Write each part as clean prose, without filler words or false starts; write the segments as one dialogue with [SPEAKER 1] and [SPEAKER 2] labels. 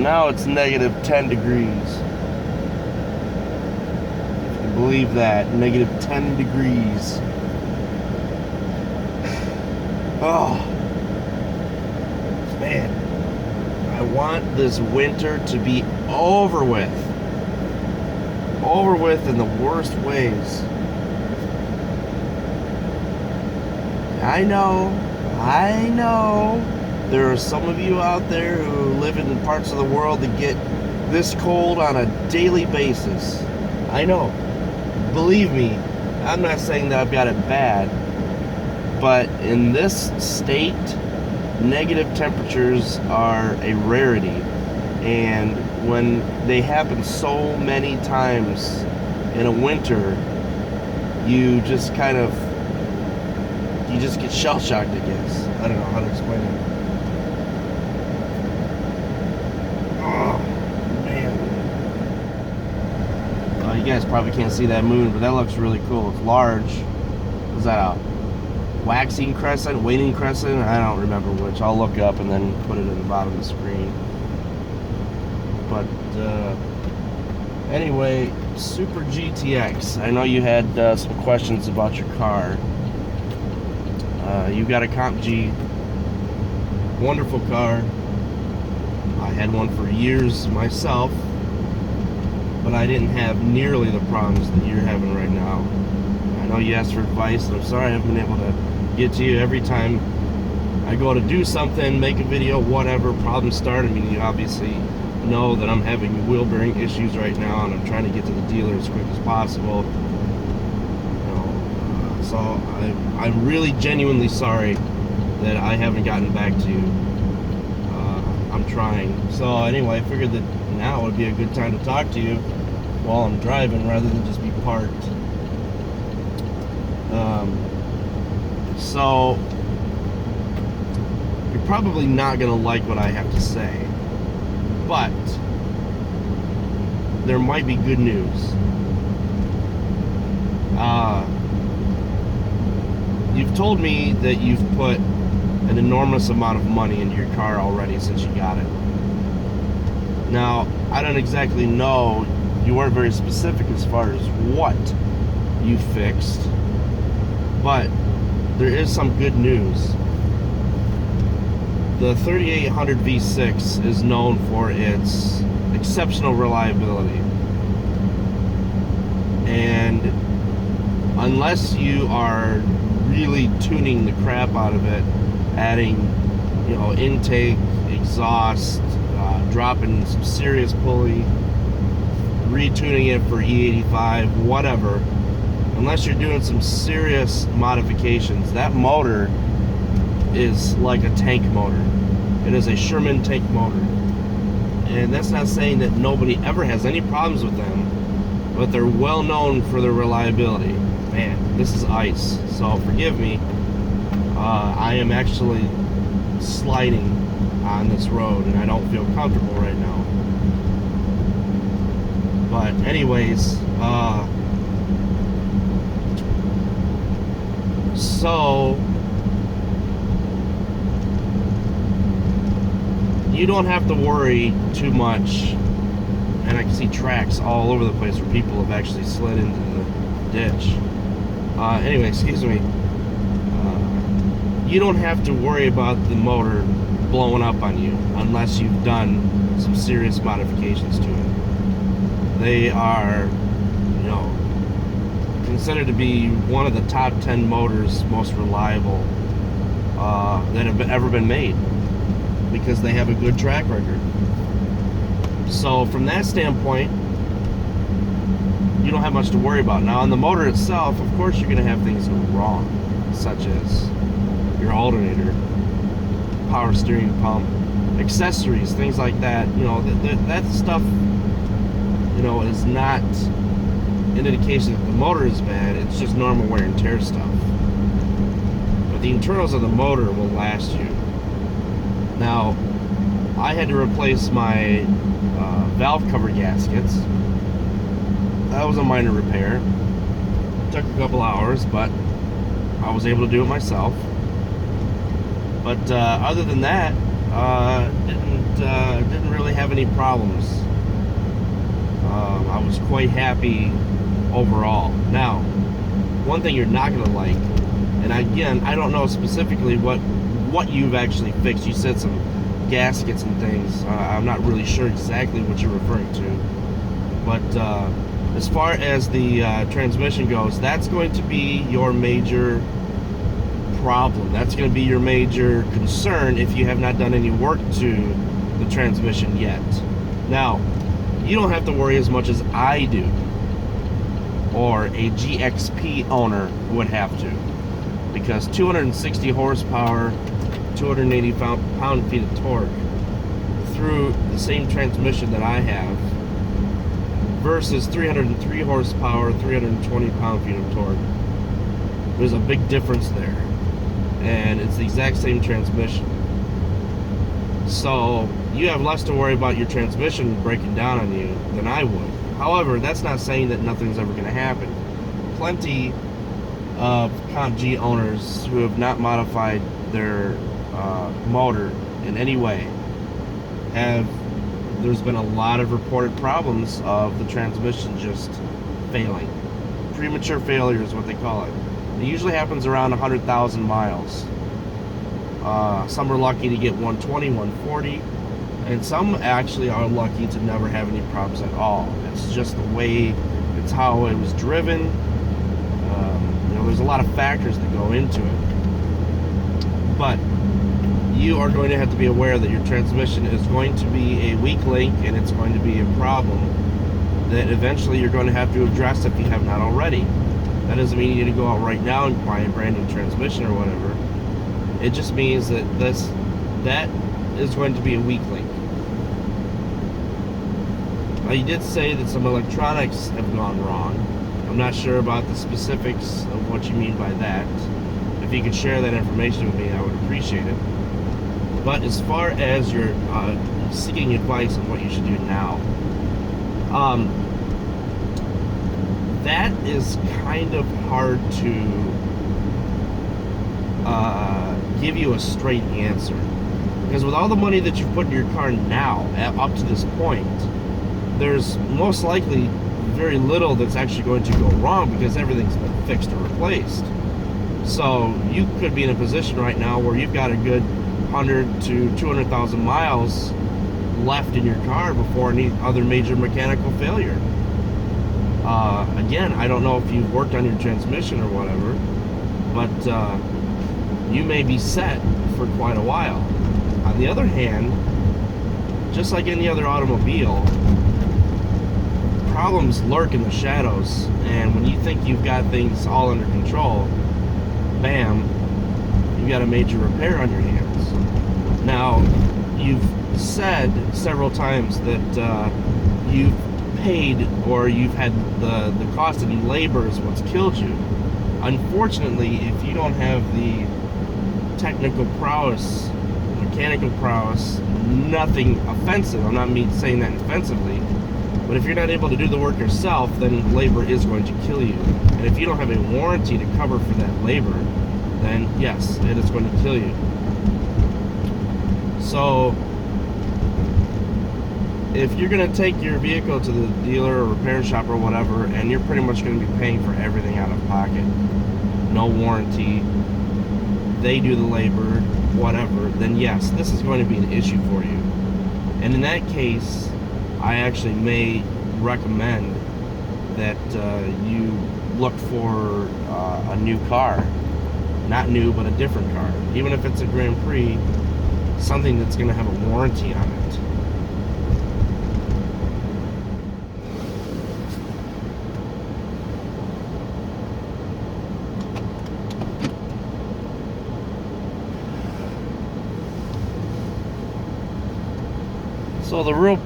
[SPEAKER 1] now it's negative 10 degrees. If you can believe that, negative 10 degrees. Oh, man. I want this winter to be over with. Over with in the worst ways. I know. There are some of you out there who live in parts of the world that get this cold on a daily basis. I know. Believe me, I'm not saying that I've got it bad, but in this state, negative temperatures are a rarity. And when they happen so many times in a winter, you just get shell-shocked, I guess. I don't know how to explain it. Oh, man. You guys probably can't see that moon, but that looks really cool. It's large. Is that a waxing crescent, waning crescent? I don't remember which. I'll look up and then put it in the bottom of the screen. But anyway, SuperGTX. I know you had some questions about your car. You got a Comp G. Wonderful car. I had one for years myself, but I didn't have nearly the problems that you're having right now. I know you asked for advice, and I'm sorry I haven't been able to get to you every time I go to do something, make a video, whatever, problems start. I mean, you obviously know that I'm having wheel bearing issues right now, and I'm trying to get to the dealer as quick as possible. So I'm really genuinely sorry that I haven't gotten back to you. I'm trying. So anyway, I figured that now would be a good time to talk to you while I'm driving rather than just be parked. So you're probably not going to like what I have to say, but there might be good news. You've told me that you've put an enormous amount of money into your car already since you got it. Now, I don't exactly know, you weren't very specific as far as what you fixed, but there is some good news. The 3800 V6 is known for its exceptional reliability. And unless you are really tuning the crap out of it, adding, intake, exhaust, dropping some serious pulley, retuning it for E85, whatever, unless you're doing some serious modifications, that motor is like a tank motor. It is a Sherman tank motor. And that's not saying that nobody ever has any problems with them, but they're well known for their reliability. Man, this is ice, so forgive me. I am actually sliding on this road, and I don't feel comfortable right now. But anyways, so you don't have to worry too much. And I can see tracks all over the place where people have actually slid into the ditch. Anyway, excuse me. You don't have to worry about the motor blowing up on you unless you've done some serious modifications to it. They are, considered to be one of the top 10 motors most reliable that have ever been made, because they have a good track record. So from that standpoint, you don't have much to worry about. Now on the motor itself, of course you're going to have things go wrong, such as your alternator, power steering pump, accessories, things like that. That stuff, is not an indication that the motor is bad. It's just normal wear and tear stuff. But the internals of the motor will last you. Now, I had to replace my valve cover gaskets. That was a minor repair. It took a couple hours, but I was able to do it myself. But other than that, Didn't really have any problems. I was quite happy overall. Now, one thing you're not gonna like, and again, I don't know specifically what you've actually fixed. You said some gaskets and things. I'm not really sure exactly what you're referring to, but as far as the transmission goes, that's going to be your major problem. That's going to be your major concern if you have not done any work to the transmission yet. Now, you don't have to worry as much as I do, or a GXP owner would have to, because 260 horsepower, 280 pound-feet of torque through the same transmission that I have versus 303 horsepower, 320 pound-feet of torque. There's a big difference there, and it's the exact same transmission. So you have less to worry about your transmission breaking down on you than I would. However, that's not saying that nothing's ever going to happen. Plenty of Comp G owners who have not modified their motor in any way there's been a lot of reported problems of the transmission just failing. Premature failure is what they call it. It usually happens around 100,000 miles. Some are lucky to get 120, 140, and some actually are lucky to never have any problems at all. It's just the way, it's how it was driven. There's a lot of factors that go into it. But you are going to have to be aware that your transmission is going to be a weak link, and it's going to be a problem that eventually you're going to have to address if you have not already. That doesn't mean you need to go out right now and buy a brand new transmission or whatever. It just means that that is going to be a weak link. Now, you did say that some electronics have gone wrong. I'm not sure about the specifics of what you mean by that. If you could share that information with me, I would appreciate it. But as far as your seeking advice on what you should do now, that is kind of hard to give you a straight answer, because with all the money that you've put in your car now up to this point, there's most likely very little that's actually going to go wrong, because everything's been fixed or replaced. So you could be in a position right now where you've got a good 100 to 200,000 miles left in your car before any other major mechanical failure. Again, I don't know if you've worked on your transmission or whatever, but you may be set for quite a while. On the other hand, just like any other automobile, problems lurk in the shadows, and when you think you've got things all under control, bam, you've got a major repair on your hands. Now, you've said several times that you've paid, or you've had the cost of labor is what's killed you. Unfortunately, if you don't have the technical prowess, mechanical prowess, nothing offensive, I'm not saying that offensively, but if you're not able to do the work yourself, then labor is going to kill you. And if you don't have a warranty to cover for that labor, then yes, it is going to kill you. So if you're going to take your vehicle to the dealer or repair shop or whatever, and you're pretty much going to be paying for everything out of pocket, no warranty, they do the labor, whatever, then yes, this is going to be an issue for you. And in that case, I actually may recommend that you look for a new car. Not new, but a different car. Even if it's a Grand Prix, something that's going to have a warranty on it. So the real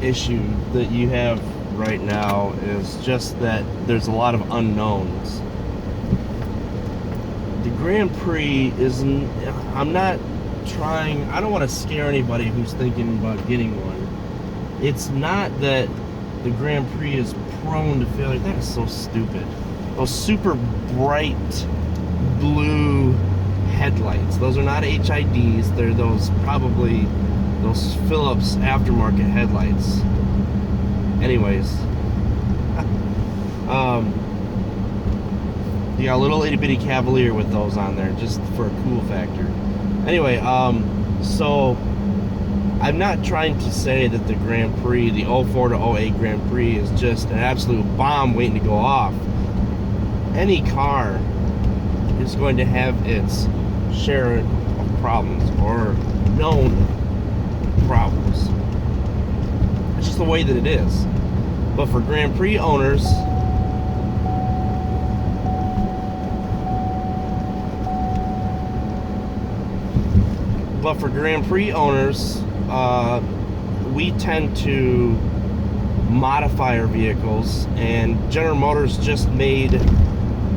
[SPEAKER 1] issue that you have right now is just that there's a lot of unknowns. The Grand Prix isn't, I don't want to scare anybody who's thinking about getting one. It's not that the Grand Prix is prone to failure. That is so stupid. Those super bright blue headlights. Those are not HIDs. They're those Philips aftermarket headlights. Anyways, you got a little itty bitty Cavalier with those on there just for a cool factor. Anyway, so I'm not trying to say that the Grand Prix, the 04 to 08 Grand Prix, is just an absolute bomb waiting to go off. Any car is going to have its share of problems, or known problems. It's just the way that it is. But for Grand Prix owners, we tend to modify our vehicles, and General Motors just made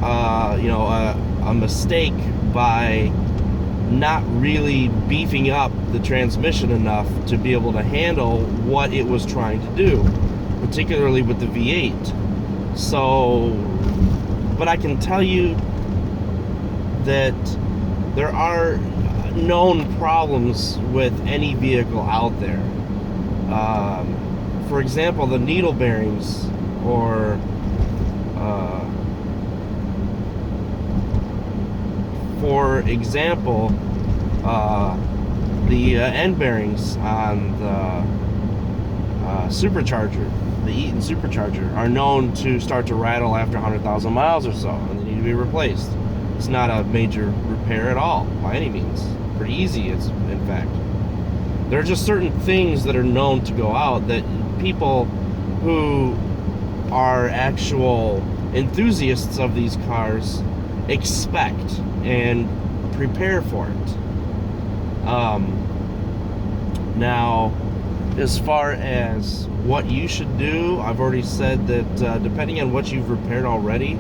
[SPEAKER 1] a mistake by not really beefing up the transmission enough to be able to handle what it was trying to do, particularly with the V8. So, but I can tell you that there are known problems with any vehicle out there. For example, the needle bearings, or for example, the end bearings on the supercharger, the Eaton supercharger, are known to start to rattle after 100,000 miles or so, and they need to be replaced. It's not a major repair at all, by any means. Pretty easy, it's in fact. There are just certain things that are known to go out that people who are actual enthusiasts of these cars expect and prepare for it. Now, as far as what you should do, I've already said that depending on what you've repaired already,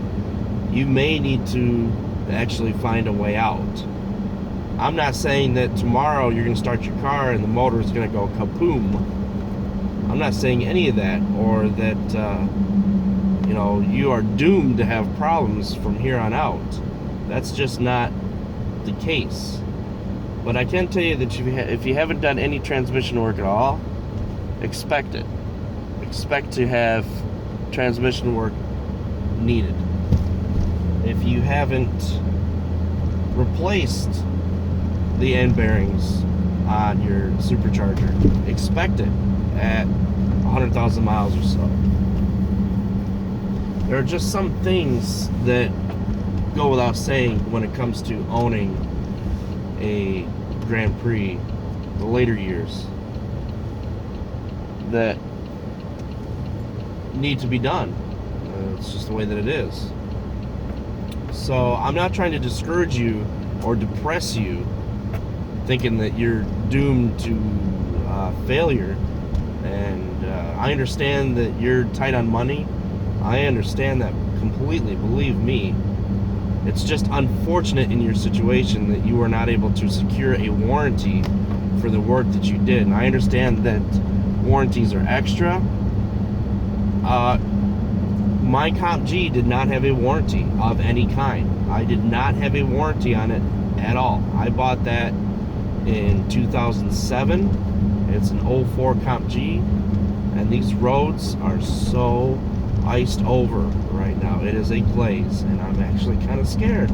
[SPEAKER 1] you may need to actually find a way out. I'm not saying that tomorrow you're going to start your car and the motor is going to go kaboom. I'm not saying any of that, or that you are doomed to have problems from here on out. That's just not the case. But I can tell you that if you haven't done any transmission work at all, expect it. Expect to have transmission work needed. If you haven't replaced the end bearings on your supercharger, expect it at 100,000 miles or so. There are just some things that go without saying when it comes to owning a Grand Prix, the later years, that need to be done. It's just the way that it is. So I'm not trying to discourage you or depress you, thinking that you're doomed to failure. And I understand that you're tight on money. I understand that completely, believe me. It's just unfortunate in your situation that you were not able to secure a warranty for the work that you did. And I understand that warranties are extra. My Comp G did not have a warranty of any kind. I did not have a warranty on it at all. I bought that in 2007. It's an 04 Comp G, and these roads are so iced over right now. It is a glaze, and I'm actually kind of scared.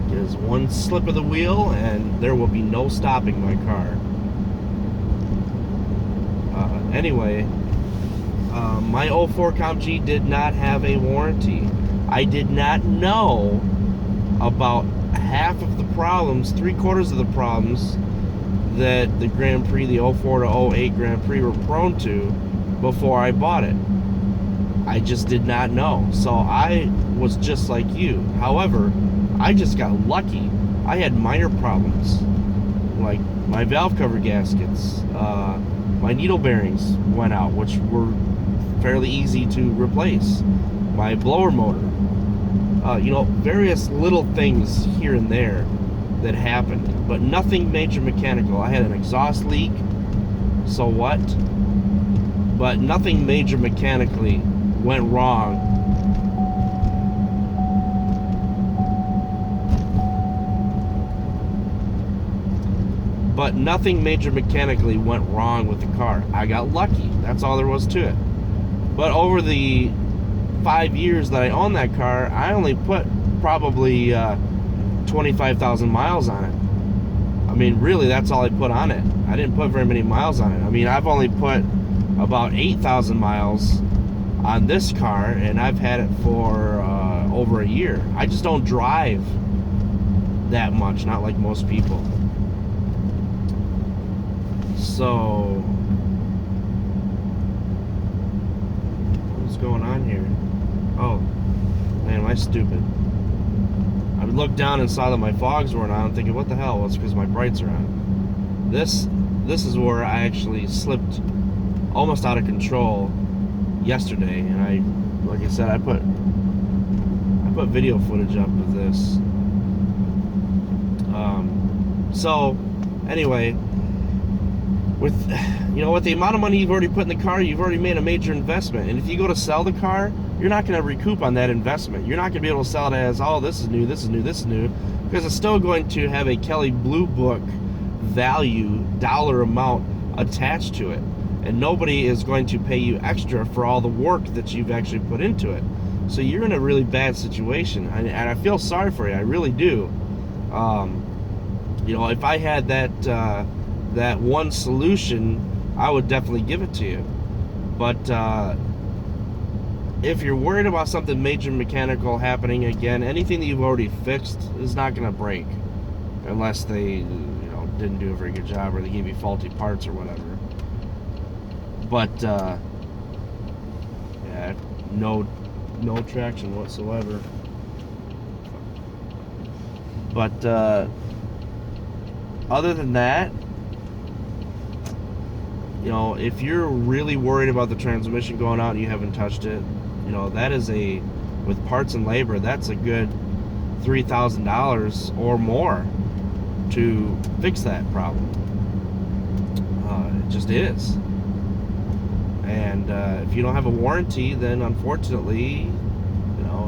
[SPEAKER 1] There's one slip of the wheel and there will be no stopping my car. Anyway, my 04 Comp G did not have a warranty. I did not know about half of the problems, 3/4 of the problems that the Grand Prix, the 04 to 08 Grand Prix were prone to before I bought it. I just did not know. So I was just like you. However, I just got lucky. I had minor problems, like my valve cover gaskets, my needle bearings went out, which were fairly easy to replace, my blower motor, various little things here and there that happened, but nothing major mechanical. I had an exhaust leak, so what? But nothing major mechanically went wrong. But nothing major mechanically went wrong with the car. I got lucky. That's all there was to it. But over the 5 years that I owned that car, I only put probably 25,000 miles on it. I mean, really, that's all I put on it. I didn't put very many miles on it. I mean, I've only put about 8,000 miles on this car, and I've had it for over a year. I just don't drive that much, not like most people. So, what's going on here? Oh, man, am I stupid? I looked down and saw that my fogs weren't on. I'm thinking, what the hell? Well, it's because my brights are on. This is where I actually slipped almost out of control yesterday, and like I said, I put video footage up of this. So anyway, with the amount of money you've already put in the car, you've already made a major investment. And if you go to sell the car, you're not going to recoup on that investment. You're not going to be able to sell it as, oh, this is new, this is new, this is new, because it's still going to have a Kelley Blue Book value, dollar amount attached to it. And nobody is going to pay you extra for all the work that you've actually put into it. So you're in a really bad situation, and I feel sorry for you. I really do. If I had that one solution, I would definitely give it to you. But if you're worried about something major mechanical happening again, anything that you've already fixed is not going to break, unless they didn't do a very good job, or they gave you faulty parts or whatever. But yeah, no traction whatsoever. But other than that, if you're really worried about the transmission going out and you haven't touched it, that is with parts and labor, that's a good $3,000 or more to fix that problem. It just is. And if you don't have a warranty, then unfortunately,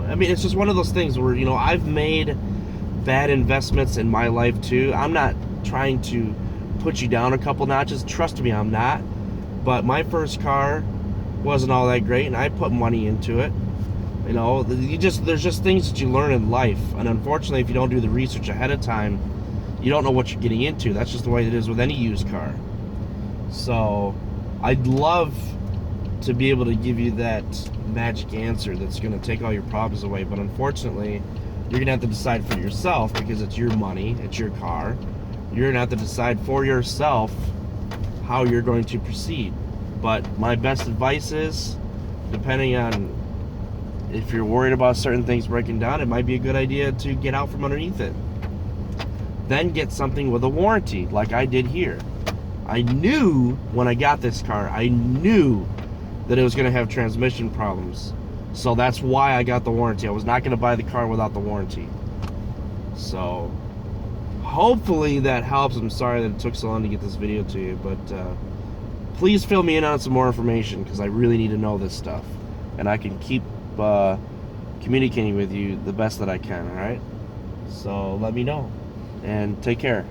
[SPEAKER 1] it's just one of those things where, I've made bad investments in my life too. I'm not trying to put you down a couple notches. Trust me, I'm not. But my first car wasn't all that great, and I put money into it. There's just things that you learn in life. And unfortunately, if you don't do the research ahead of time, you don't know what you're getting into. That's just the way it is with any used car. So I'd love to be able to give you that magic answer that's going to take all your problems away, but unfortunately you're going to have to decide for yourself, because it's your money, it's your car. You're going to have to decide for yourself how you're going to proceed. But my best advice is, depending on if you're worried about certain things breaking down, it might be a good idea to get out from underneath it. Then get something with a warranty, like I did here. I knew when I got this car, I knew that it was going to have transmission problems. So that's why I got the warranty. I was not going to buy the car without the warranty. So hopefully that helps. I'm sorry that it took so long to get this video to you, but please fill me in on some more information, because I really need to know this stuff, and I can keep communicating with you the best that I can. All right, so let me know, and take care.